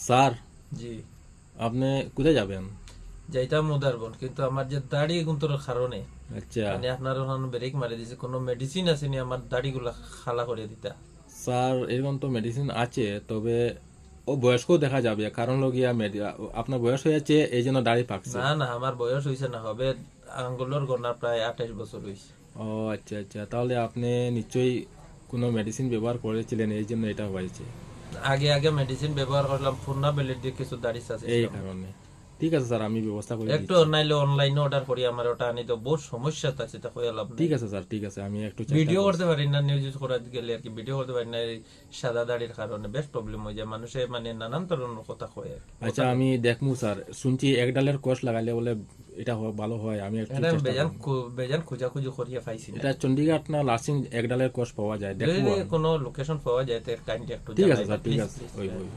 Sir, জি, আপনি কোথায় যাবেন? যাইতাম উদারবন, কিন্তু আমার যে দাড়ি গুন্তর কারণে আচ্ছা মানে আপনার ওখানে ব্রেক মারি দিছে, কোনো মেডিসিন আছে নি আমার দাড়িগুলা খালা করে দিতা? স্যার, এরকম তো মেডিসিন আছে, তবে ও বয়স্কও দেখা যাবে, কারণ লগিয়া আপনার বয়স হয়েছে এই জন্য দাড়ি পাকছে। না না, আমার বয়স হয়েছে না, হবে আঙ্গুলের গোনা প্রায় 28 বছর হয়েছে। ও আচ্ছা আচ্ছা, তাহলে আপনি নিশ্চয়ই কোনো মেডিসিন ব্যবহার করেছিলেন, এই জন্য এটা হয়েছে। আগে আগে মেডিসিন ব্যবহার করলাম, ফুন্না বেলের দিয়ে কিছু দাড়ি এই চাচ্ছিলাম। কারণে। ঠিক আছে স্যার, আমি ব্যবস্থা করে একটু দিচ্ছি। নাইলে অনলাইনে অর্ডার করি, আমার ওটা আনি তো বহুত সমস্যা আছে, তা কই লাভ নাই। ঠিক আছে স্যার, ঠিক আছে, আমি একটু চেষ্টা ভিডিও করতে করছি। পারি না, নিউজ করাতে গেলে আর কি ভিডিও করতে পারি না, এই সাদা দাড়ির কারণে বেশ প্রবলেম হয়ে যায়, মানুষে মানে নানান ধরনের কথা কয় আর কি। আচ্ছা, আমি দেখবো স্যার, শুনছি এক ডালের কোষ লাগাইলে বলে এটা ভালো হয়, আমি একটু এটা আমি চেষ্টা বেজান করবো। বেজান খোঁজাখুঁজি করিয়া পাইছি না। এটা চণ্ডীগড় না লাসিং এক ডালের কোষ পাওয়া যায়, দেখবো যদি আমি। কোনো লোকেশন পাওয়া যায় তো কাইন্ডলি একটু ঠিক আছে জানাইবা স্যার, ঠিক প্লিজ আছে, প্লিজ। ওই ওই